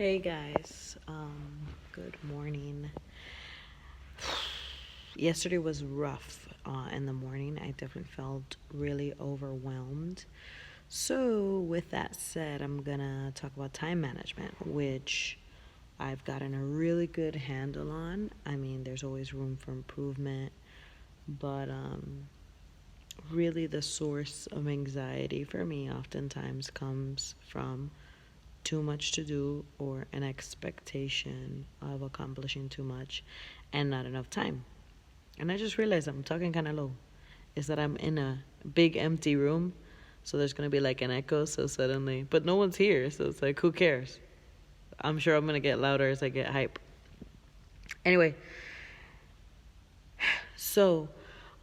Hey guys, good morning. Yesterday was rough in the morning. I definitely felt really overwhelmed. So, with that said, I'm gonna talk about time management, which I've gotten a really good handle on. I mean, there's always room for improvement, but really the source of anxiety for me oftentimes comes from too much to do or an expectation of accomplishing too much and not enough time. And I just realized I'm talking kind of low. Is that I'm in a big empty room, so there's going to be like an echo, so suddenly, but no one's here, so it's like, who cares? I'm sure I'm going to get louder as I get hype. Anyway, so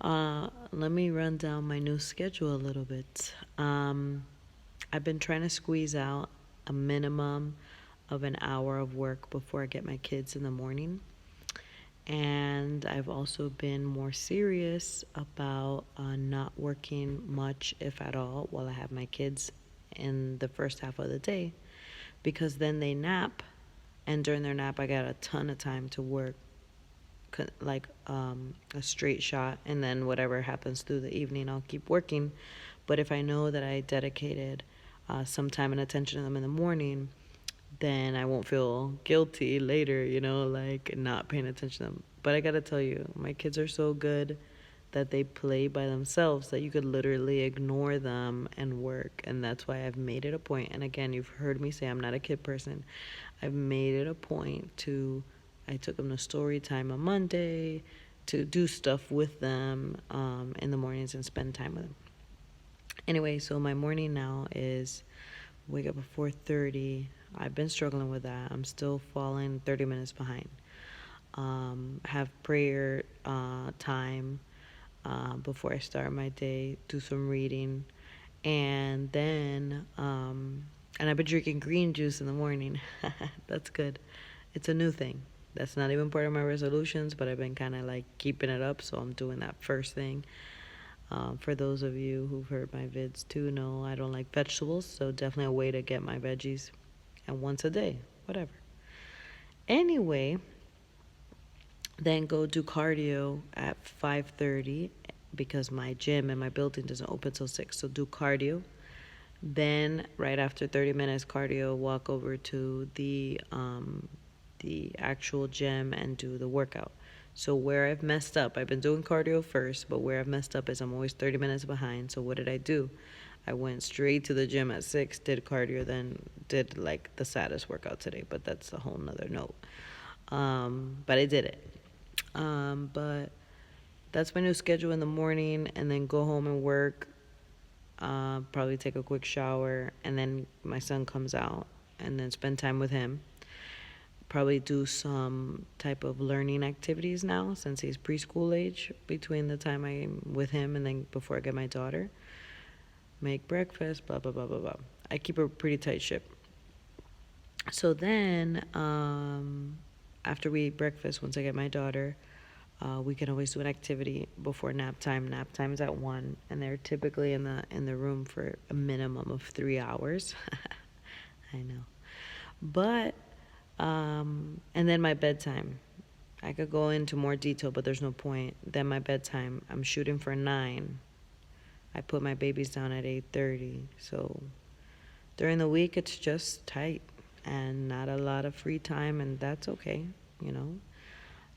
let me run down my new schedule a little bit. I've been trying to squeeze out a minimum of an hour of work before I get my kids in the morning. And I've also been more serious about not working much, if at all, while I have my kids in the first half of the day, because then they nap, and during their nap, I got a ton of time to work, like a straight shot, and then whatever happens through the evening, I'll keep working. But if I know that I dedicated some time and attention to them in the morning, then I won't feel guilty later, like not paying attention to them. But I gotta tell you, my kids are so good that they play by themselves that you could literally ignore them and work. And that's why I've made it a point. And again, you've heard me say I'm not a kid person. I've made it a point to, I took them to story time on Monday to do stuff with them in the mornings and spend time with them. Anyway, so my morning now is wake up at 4:30. I've been struggling with that. I'm still falling 30 minutes behind. Have prayer time before I start my day. Do some reading, and then and I've been drinking green juice in the morning. That's good. It's a new thing. That's not even part of my resolutions, but I've been kind of like keeping it up, so I'm doing that first thing. For those of you who've heard my vids too, know I don't like vegetables, so definitely a way to get my veggies, and once a day, whatever. Anyway, then go do cardio at 5:30 because my gym in my building doesn't open till 6, so do cardio. Then right after 30 minutes cardio, walk over to the actual gym and do the workout. So where I've messed up, I've been doing cardio first, but where I've messed up is I'm always 30 minutes behind. So what did I do? I went straight to the gym at 6, did cardio, then did like the saddest workout today, but that's a whole nother note. But I did it. But that's my new schedule in the morning, and then go home and work. Probably take a quick shower, and then my son comes out, and then spend time with him. Probably do some type of learning activities now since he's preschool age between the time I'm with him and then before I get my daughter. Make breakfast, blah, blah, blah, blah, blah. I keep a pretty tight ship. So then, after we eat breakfast, once I get my daughter, we can always do an activity before nap time. Nap time is at 1, and they're typically in the room for a minimum of 3 hours. I know, but and then my bedtime. I could go into more detail, but there's no point. Then my bedtime. I'm shooting for 9. I put my babies down at 8:30. So during the week, it's just tight and not a lot of free time, and that's okay. You know,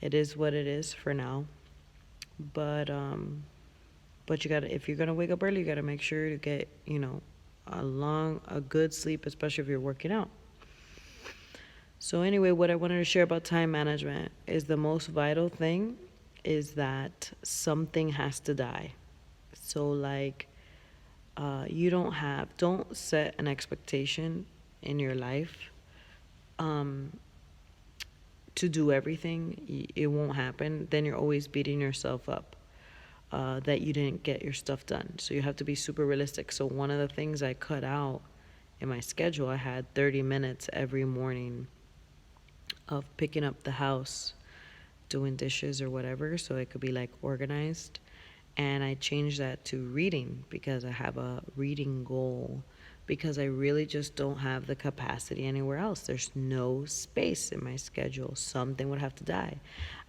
it is what it is for now. But but you gotta, if you're gonna wake up early, you gotta make sure to get a good sleep, especially if you're working out. So anyway, what I wanted to share about time management is the most vital thing is that something has to die. So like you don't set an expectation in your life um, to do everything. It won't happen. Then you're always beating yourself up that you didn't get your stuff done. So you have to be super realistic. So one of the things I cut out in my schedule, I had 30 minutes every morning of picking up the house, doing dishes or whatever, so it could be like organized. And I changed that to reading because I have a reading goal because I really just don't have the capacity anywhere else. There's no space in my schedule. Something would have to die.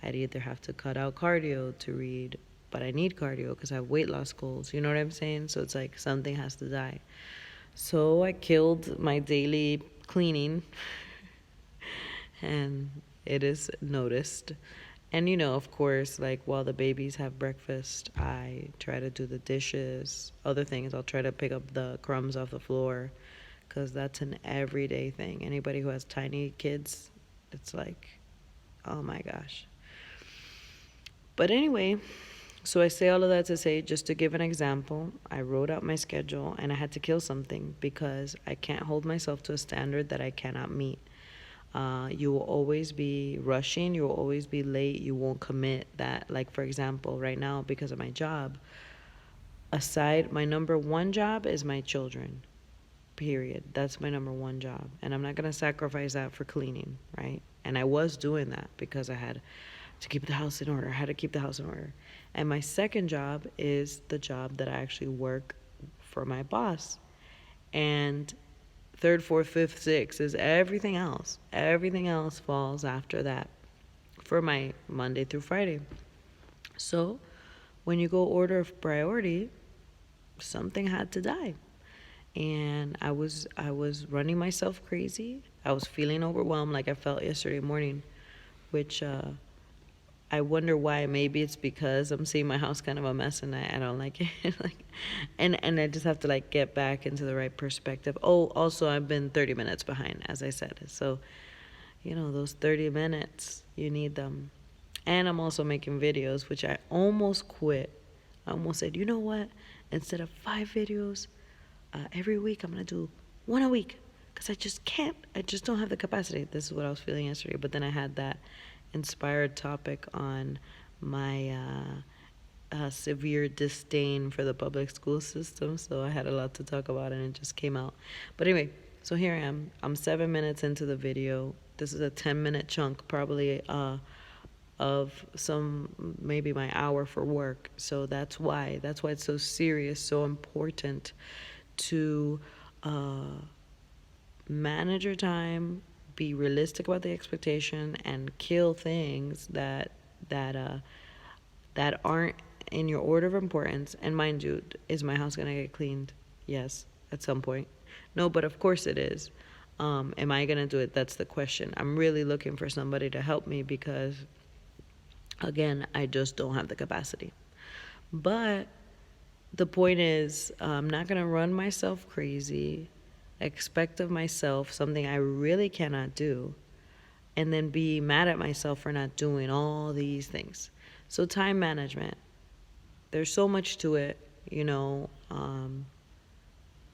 I'd either have to cut out cardio to read, but I need cardio because I have weight loss goals. You know what I'm saying? So it's like something has to die. So I killed my daily cleaning, and it is noticed. And of course, like while the babies have breakfast, I try to do the dishes, other things. I'll try to pick up the crumbs off the floor because that's an everyday thing. Anybody who has tiny kids, it's like, oh my gosh. But anyway, so I say all of that to say, just to give an example, I wrote out my schedule and I had to kill something because I can't hold myself to a standard that I cannot meet. You will always be rushing. You will always be late. You won't commit that. Like, for example, right now, because of my job, my number one job is my children, period. That's my number one job. And I'm not going to sacrifice that for cleaning, right? And I was doing that because I had to keep the house in order. I had to keep the house in order. And my second job is the job that I actually work for my boss. And third, fourth, fifth, sixth is everything else. Everything else falls after that for my Monday through Friday. So when you go order of priority, something had to die. And I was running myself crazy. I was feeling overwhelmed like I felt yesterday morning, which I wonder why. Maybe it's because I'm seeing my house kind of a mess and I don't like it. and I just have to get back into the right perspective. Oh, also I've been 30 minutes behind, as I said. So, those 30 minutes, you need them. And I'm also making videos, which I almost quit. I almost said, you know what? Instead of 5 videos every week, I'm going to do 1 a week. Because I just can't. I just don't have the capacity. This is what I was feeling yesterday. But then I had that inspired topic on my severe disdain for the public school system, so I had a lot to talk about and it just came out. But anyway, so here I am. I'm 7 minutes into the video. This is a 10-minute chunk probably of maybe my hour for work. So that's why it's so serious, so important to manage your time, be realistic about the expectation, and kill things that aren't in your order of importance. And mind you, is my house gonna get cleaned? Yes, at some point. No, but of course it is. Am I gonna do it? That's the question. I'm really looking for somebody to help me because, again, I just don't have the capacity. But the point is, I'm not gonna run myself crazy, expect of myself something I really cannot do, and then be mad at myself for not doing all these things. So time management, there's so much to it,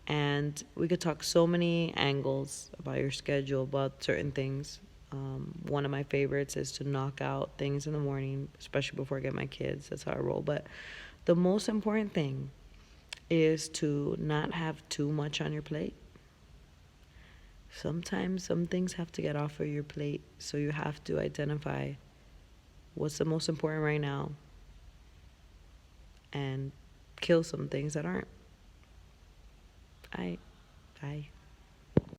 and we could talk so many angles about your schedule, about certain things. One of my favorites is to knock out things in the morning, especially before I get my kids. That's how I roll. But the most important thing is to not have too much on your plate. Sometimes some things have to get off of your plate, so you have to identify what's the most important right now and kill some things that aren't. Bye.